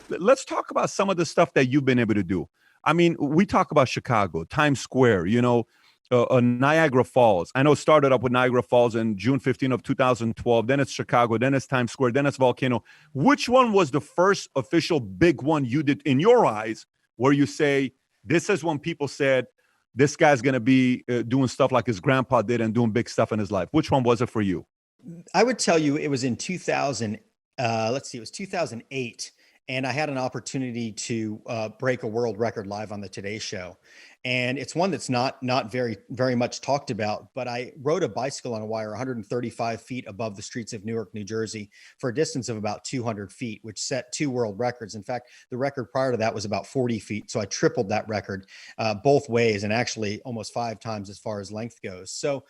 Let's talk about some of the stuff that you've been able to do. I mean, we talk about Chicago, Times Square, Niagara Falls. I know it started up with Niagara Falls in June 15 of 2012. Then it's Chicago. Then it's Times Square. Then it's Volcano. Which one was the first official big one you did in your eyes where you say, this is when people said, this guy's going to be doing stuff like his grandpa did and doing big stuff in his life? Which one was it for you? I would tell you it was in 2000. It was 2008. And I had an opportunity to break a world record live on the Today Show. And it's one that's not very much talked about, but I rode a bicycle on a wire 135 feet above the streets of Newark, New Jersey for a distance of about 200 feet, which set 2 world records. In fact, the record prior to that was about 40 feet. So I tripled that record both ways, and actually almost 5 times as far as length goes. So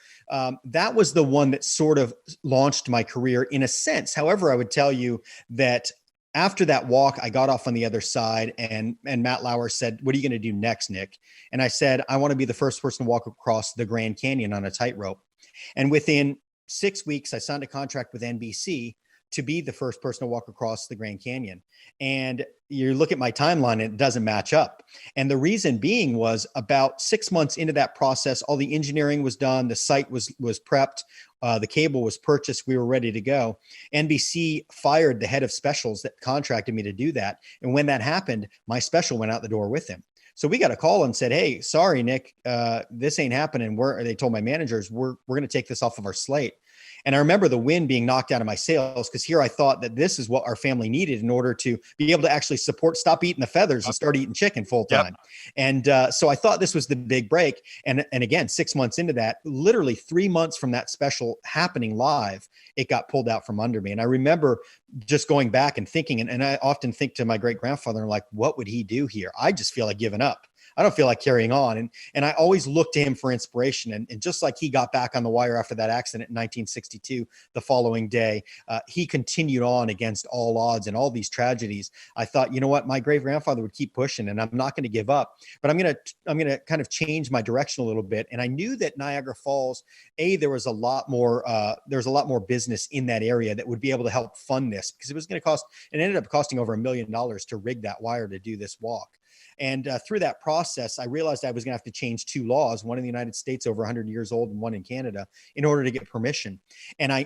that was the one that sort of launched my career in a sense. However, I would tell you that after that walk, I got off on the other side, and Matt Lauer said, "What are you going to do next, Nik?" And I said, "I want to be the first person to walk across the Grand Canyon on a tightrope." And within 6 weeks, I signed a contract with NBC to be the first person to walk across the Grand Canyon. And you look at my timeline and it doesn't match up. And the reason being was about 6 months into that process, all the engineering was done. The site was prepped. The cable was purchased. We were ready to go. NBC fired the head of specials that contracted me to do that. And when that happened, my special went out the door with him. So we got a call and said, "Hey, sorry, Nik, this ain't happening." They told my managers, we're going to take this off of our slate. And I remember the wind being knocked out of my sails, because here I thought that this is what our family needed in order to be able to actually stop eating the feathers and start eating chicken full time. Yep. And so I thought this was the big break. And again, 6 months into that, literally 3 months from that special happening live, it got pulled out from under me. And I remember just going back and thinking, and I often think to my great grandfather, like, what would he do here? I just feel like giving up. I don't feel like carrying on. And I always look to him for inspiration. And just like he got back on the wire after that accident in 1962, the following day, he continued on against all odds and all these tragedies. I thought, you know what, my great grandfather would keep pushing, and I'm not going to give up, but I'm going to kind of change my direction a little bit. And I knew that Niagara Falls, there was a lot more business in that area that would be able to help fund this, because it was going to cost, it ended up costing over $1 million to rig that wire to do this walk. And through that process, I realized I was going to have to change 2 laws, one in the United States over 100 years old and one in Canada, in order to get permission. And I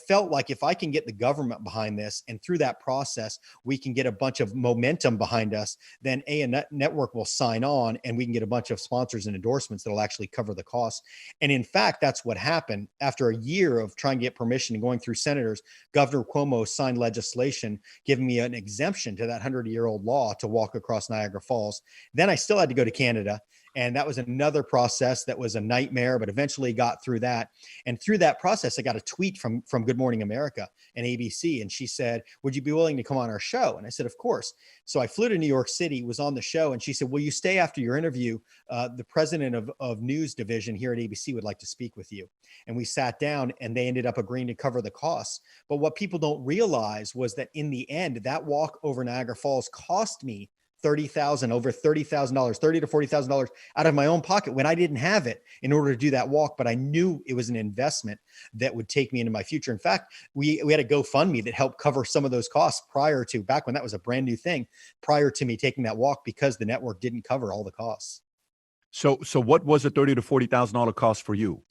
felt like if I can get the government behind this, and through that process, we can get a bunch of momentum behind us, then a network will sign on, and we can get a bunch of sponsors and endorsements that will actually cover the costs. And in fact, that's what happened. After a year of trying to get permission and going through senators, Governor Cuomo signed legislation giving me an exemption to that 100-year-old law to walk across Niagara Falls. Then I still had to go to Canada. And that was another process that was a nightmare, but eventually got through that. And through that process, I got a tweet from Good Morning America and ABC. And she said, "Would you be willing to come on our show?" And I said, "Of course." So I flew to New York City, was on the show. And she said, "Will you stay after your interview? The president of news division here at ABC would like to speak with you." And we sat down, and they ended up agreeing to cover the costs. But what people don't realize was that in the end, that walk over Niagara Falls cost me over $30,000, $30,000 to $40,000 out of my own pocket when I didn't have it in order to do that walk. But I knew it was an investment that would take me into my future. In fact, we had a GoFundMe that helped cover some of those costs back when that was a brand new thing, prior to me taking that walk, because the network didn't cover all the costs. So what was the $30,000 to $40,000 cost for you?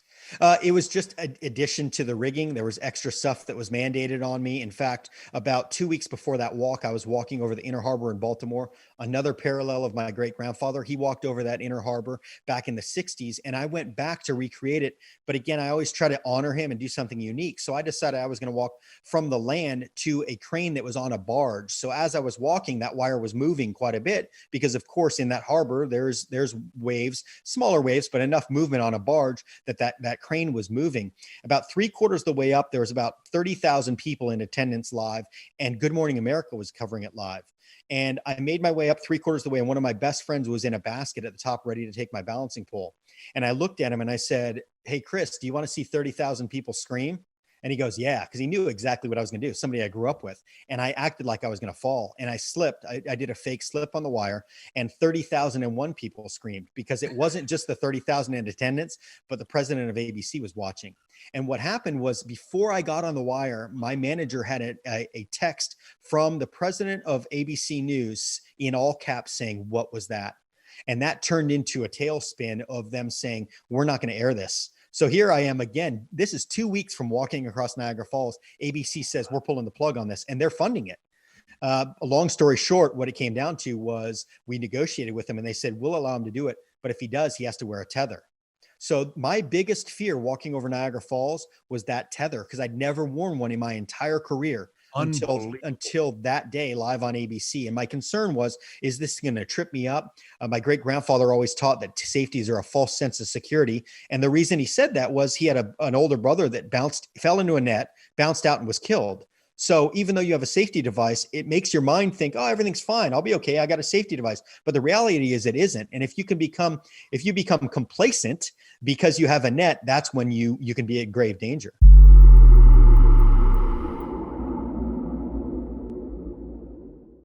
It was just an addition to the rigging. There was extra stuff that was mandated on me. In fact, about 2 weeks before that walk, I was walking over the Inner Harbor in Baltimore, another parallel of my great grandfather. He walked over that Inner Harbor back in the 60s, and I went back to recreate it. But again, I always try to honor him and do something unique. So I decided I was going to walk from the land to a crane that was on a barge. So as I was walking, that wire was moving quite a bit, because of course in that harbor, there's waves, smaller waves, but enough movement on a barge that crane was moving. About 3/4 of the way up, there was about 30,000 people in attendance live, and Good Morning America was covering it live. And I made my way up 3/4 of the way, and one of my best friends was in a basket at the top ready to take my balancing pole. And I looked at him and I said, "Hey, Chris, do you want to see 30,000 people scream?" And he goes, yeah, because he knew exactly what I was going to do. Somebody I grew up with. And I acted like I was going to fall. And I slipped. I did a fake slip on the wire, and 30,001 people screamed, because it wasn't just the 30,000 in attendance, but the president of ABC was watching. And what happened was, before I got on the wire, my manager had a text from the president of ABC News in all caps saying, "What was that?" And that turned into a tailspin of them saying, "We're not going to air this." So here I am again. This is 2 weeks from walking across Niagara Falls. ABC says, "We're pulling the plug on this," and they're funding it. A long story short, what it came down to was, we negotiated with them and they said, "We'll allow him to do it, but if he does, he has to wear a tether." So my biggest fear walking over Niagara Falls was that tether, because I'd never worn one in my entire career until that day live on ABC. And my concern was, is this going to trip me up? My great grandfather always taught that safeties are a false sense of security. And the reason he said that was, he had an older brother that fell into a net, bounced out, and was killed. So even though you have a safety device, it makes your mind think, oh, everything's fine, I'll be okay, I got a safety device. But the reality is, it isn't. And if you become complacent because you have a net, that's when you can be in grave danger.